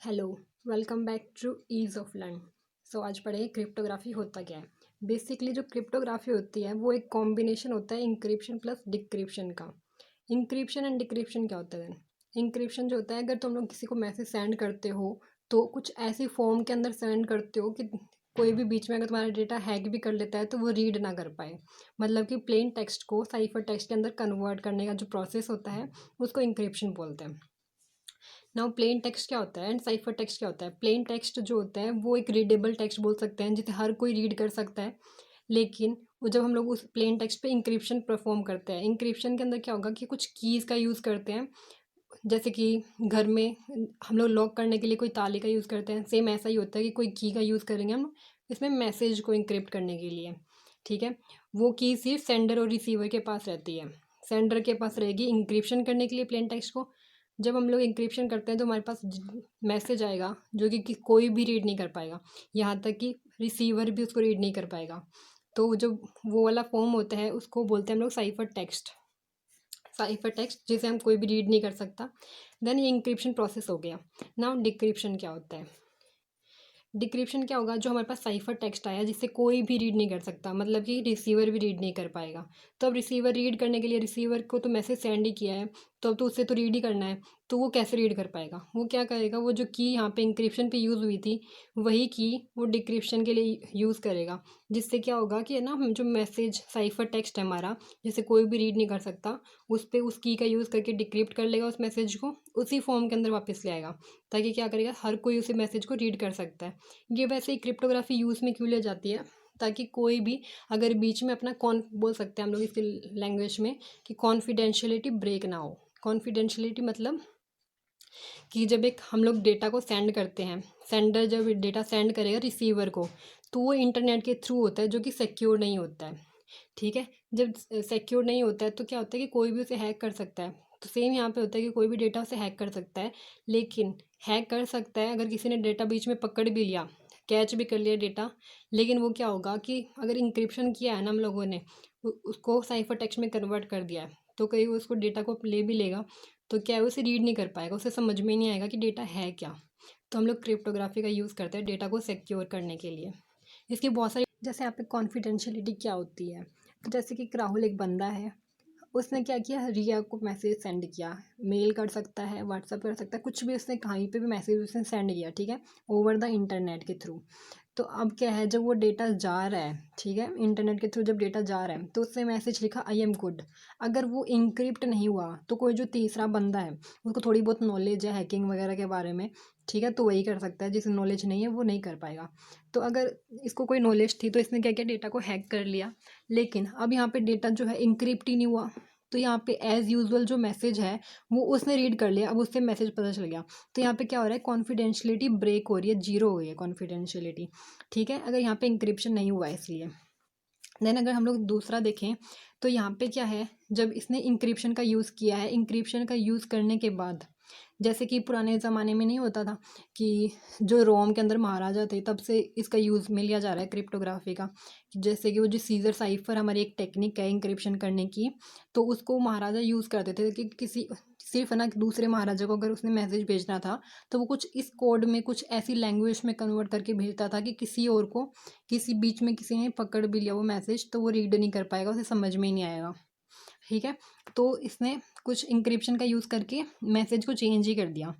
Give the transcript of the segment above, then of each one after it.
Hello, welcome back to ease of learn. So आज पढ़ेंगे cryptography होता क्या है। बेसिकली जो क्रिप्टोग्राफी होती है वो एक कॉम्बिनेशन होता है इंक्रिप्शन प्लस डिक्रिप्शन का। इंक्रिप्शन एंड डिक्रिप्शन क्या होता है? इंक्रिप्शन जो होता है, अगर तुम लोग किसी को मैसेज सेंड करते हो तो कुछ ऐसी फॉर्म के अंदर सेंड करते हो कि कोई भी बीच में अगर तुम्हारा डेटा हैक भी कर लेता है तो वो रीड ना कर पाए। मतलब कि प्लेन टेक्स्ट को साइफर टेक्स्ट के अंदर कन्वर्ट करने का जो प्रोसेस होता है उसको इंक्रिप्शन बोलते हैं। नाउ प्लेन टेक्स्ट क्या होता है एंड साइफर टेक्स्ट क्या होता है? प्लेन टेक्स्ट जो होता है वो एक रीडेबल टेक्स्ट बोल सकते हैं जिसे हर कोई रीड कर सकता है। लेकिन वो जब हम लोग उस प्लेन टेक्स्ट पे इंक्रिप्शन परफॉर्म करते हैं, इंक्रिप्शन के अंदर क्या होगा कि कुछ कीज़ का यूज़ करते हैं। जैसे कि घर में हम लोग लॉक करने के लिए कोई ताले का यूज़ करते हैं, सेम ऐसा ही होता है कि कोई की का यूज़ करेंगे हम इसमें मैसेज को इंक्रिप्ट करने के लिए। ठीक है, वो की सिर्फ सेंडर और रिसीवर के पास रहती है। सेंडर के पास रहेगी इंक्रिप्शन करने के लिए प्लेन टेक्स्ट को। जब हम लोग इंक्रिप्शन करते हैं तो हमारे पास मैसेज आएगा जो कि कोई भी रीड नहीं कर पाएगा, यहाँ तक कि रिसीवर भी उसको रीड नहीं कर पाएगा। तो जो वो वाला फॉर्म होता है उसको बोलते हैं हम लोग साइफर टेक्स्ट। साइफर टेक्स्ट जिसे हम कोई भी रीड नहीं कर सकता। देन ये इंक्रिप्शन प्रोसेस हो गया। नाउ डिक्रिप्शन क्या होता है? डिक्रिप्शन क्या होगा? जो हमारे पास साइफर टेक्स्ट आया जिससे कोई भी रीड नहीं कर सकता, मतलब कि रिसीवर भी रीड नहीं कर पाएगा। तो अब रिसीवर रीड करने के लिए, रिसीवर को तो मैसेज सेंड ही किया है तो अब तो उससे तो रीड ही करना है। तो वो कैसे रीड कर पाएगा? वो क्या करेगा, वो जो की यहाँ पे इंक्रिप्शन पे यूज़ हुई थी वही की वो डिक्रिप्शन के लिए यूज़ करेगा। जिससे क्या होगा कि है ना, हम जो मैसेज साइफर टेक्स्ट है हमारा जिसे कोई भी रीड नहीं कर सकता, उस पर उस की का यूज़ करके डिक्रिप्ट कर लेगा उस मैसेज को, उसी फॉर्म के अंदर वापस ले आएगा। ताकि क्या करेगा, हर कोई उसी मैसेज को रीड कर सकता है। ये वैसे ही क्रिप्टोग्राफी यूज़ में क्यों ले जाती है? ताकि कोई भी अगर बीच में अपना कॉन बोल सकते हैं हम लोग इसके लैंग्वेज में कि कॉन्फिडेंशियलिटी ब्रेक ना हो। कॉन्फिडेंशियलिटी मतलब कि जब एक हम लोग डेटा को सेंड करते हैं, सेंडर जब डेटा सेंड करेगा रिसीवर को तो वो इंटरनेट के थ्रू होता है जो कि सिक्योर नहीं होता है। ठीक है, जब सिक्योर नहीं होता है तो क्या होता है कि कोई भी उसे हैक कर सकता है। तो सेम यहाँ पे होता है कि कोई भी डेटा उसे हैक कर सकता है। लेकिन हैक कर सकता है अगर किसी ने डेटा बीच में पकड़ भी लिया, कैच भी कर लिया डेटा। लेकिन वो क्या होगा कि अगर इंक्रिप्शन किया है ना हम लोगों ने, उसको साइफर टेक्स्ट में कन्वर्ट कर दिया है, तो कहीं वो उसको डेटा को ले भी लेगा तो क्या है, उसे रीड नहीं कर पाएगा, उसे समझ में ही नहीं आएगा कि डेटा है क्या। तो हम लोग क्रिप्टोग्राफी का यूज़ करते हैं डेटा को सिक्योर करने के लिए। इसकी बहुत सारी, जैसे यहाँ पे कॉन्फिडेंशियलिटी क्या होती है। तो जैसे कि राहुल एक बंदा है, उसने क्या किया, रिया को मैसेज सेंड किया। मेल कर सकता है, व्हाट्सअप कर सकता है, कुछ भी उसने कहीं पे भी मैसेज उसने सेंड किया, ठीक है, ओवर द इंटरनेट के थ्रू। तो अब क्या है, जब वो डेटा जा रहा है, ठीक है, इंटरनेट के थ्रू जब डेटा जा रहा है तो उसने मैसेज लिखा आई एम गुड। अगर वो इंक्रिप्ट नहीं हुआ तो कोई जो तीसरा बंदा है उसको थोड़ी बहुत नॉलेज है हैकिंग वगैरह के बारे में, ठीक है, तो वही कर सकता है। जिसे नॉलेज नहीं है वो नहीं कर पाएगा। तो अगर इसको कोई नॉलेज थी तो इसने क्या किया, डेटा को हैक कर लिया। लेकिन अब यहाँ पे डेटा जो है इंक्रिप्ट ही नहीं हुआ। तो यहाँ पे एज़ यूजुअल जो मैसेज है वो उसने रीड कर लिया, अब उससे मैसेज पता चल गया। तो यहाँ पे क्या हो रहा है, कॉन्फिडेंशियलिटी ब्रेक हो रही है, जीरो हो गई है कॉन्फिडेंशियलिटी। ठीक है, अगर यहाँ पे इंक्रिप्शन नहीं हुआ है इसलिए। देन अगर हम लोग दूसरा देखें तो यहाँ पे क्या है, जब इसने इंक्रिप्शन का यूज़ किया है, इंक्रिप्शन का यूज़ करने के बाद जैसे कि पुराने ज़माने में नहीं होता था कि जो रोम के अंदर महाराजा थे तब से इसका यूज़ में लिया जा रहा है क्रिप्टोग्राफी का। जैसे कि वो जो सीजर साइफर हमारी एक टेक्निक है इंक्रिप्शन करने की, तो उसको महाराजा यूज़ करते थे कि किसी सिर्फ ना दूसरे महाराजा को अगर उसने मैसेज भेजना था तो वो कुछ इस कोड में कुछ ऐसी लैंग्वेज में कन्वर्ट करके भेजता था कि किसी और को, किसी बीच में किसी ने पकड़ भी लिया वो मैसेज तो वो रीड नहीं कर पाएगा, उसे समझ में ही नहीं आएगा। ठीक है, तो इसने कुछ इंक्रिप्शन का यूज़ करके मैसेज को चेंज ही कर दिया।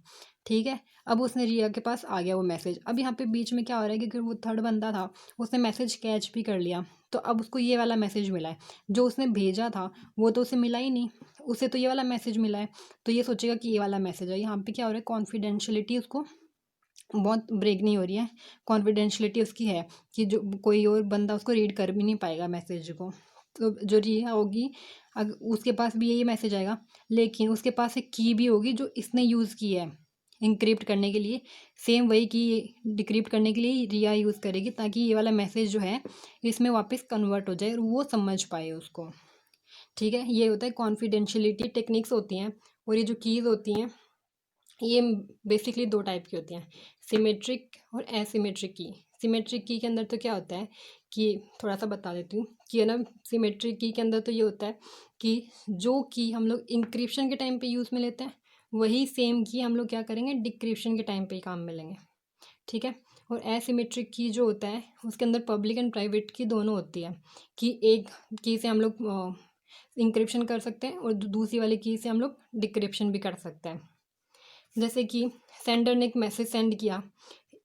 ठीक है, अब उसने रिया के पास आ गया वो मैसेज। अब यहाँ पे बीच में क्या हो रहा है कि अगर वो थर्ड बंदा था उसने मैसेज कैच भी कर लिया तो अब उसको ये वाला मैसेज मिला है। जो उसने भेजा था वो तो उसे मिला ही नहीं, उसे तो ये वाला मैसेज मिला है। तो ये सोचेगा कि ये वाला मैसेज है। यहाँ पे क्या हो रहा है, कॉन्फिडेंशियलिटी उसको बहुत ब्रेक नहीं हो रही है। कॉन्फिडेंशियलिटी उसकी है कि जो कोई और बंदा उसको रीड कर भी नहीं पाएगा मैसेज को। तो जो रिया होगी उसके पास भी यही मैसेज आएगा, लेकिन उसके पास एक की भी होगी जो इसने यूज़ की है इंक्रिप्ट करने के लिए। सेम वही की डिक्रिप्ट करने के लिए रिया यूज़ करेगी ताकि ये वाला मैसेज जो है इसमें वापस कन्वर्ट हो जाए और वो समझ पाए उसको। ठीक है, ये होता है कॉन्फिडेंशियलिटी टेक्निक्स होती हैं। और ये जो कीज़ होती हैं ये बेसिकली दो टाइप की होती हैं, सिमेट्रिक और एसिमेट्रिक की। सिमेट्रिक की के अंदर तो क्या होता है कि थोड़ा सा बता देती हूँ कि है ना, सिमेट्रिक की के अंदर तो ये होता है कि जो की हम लोग इंक्रिप्शन के टाइम पे यूज़ में लेते हैं वही सेम की हम लोग क्या करेंगे, डिक्रिप्शन के टाइम पे ही काम में लेंगे, ठीक है। और एसिमेट्रिक की जो होता है उसके अंदर पब्लिक एंड प्राइवेट की दोनों होती है, कि एक की से हम लोग इंक्रिप्शन कर सकते हैं और दूसरी वाली की से हम लोग डिक्रिप्शन भी कर सकते हैं। जैसे कि सेंडर ने एक मैसेज सेंड किया,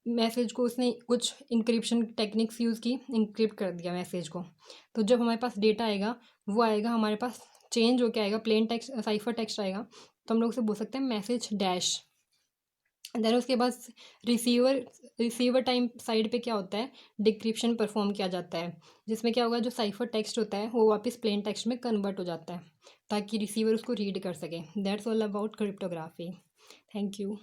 मैसेज को उसने कुछ इंक्रिप्शन टेक्निक्स यूज़ की, इंक्रिप्ट कर दिया मैसेज को। तो जब हमारे पास डेटा आएगा वो आएगा हमारे पास, चेंज होकर आएगा, प्लेन टेक्स्ट साइफर टेक्स्ट आएगा, तो हम लोग उसे बोल सकते हैं मैसेज डैश। देन उसके बाद रिसीवर टाइम साइड पे क्या होता है, डिक्रिप्शन परफॉर्म किया जाता है, जिसमें क्या होगा, जो साइफर टेक्स्ट होता है वो वापस प्लेन टेक्स्ट में कन्वर्ट हो जाता है ताकि रिसीवर उसको रीड कर सके। That's all about cryptography. Thank you.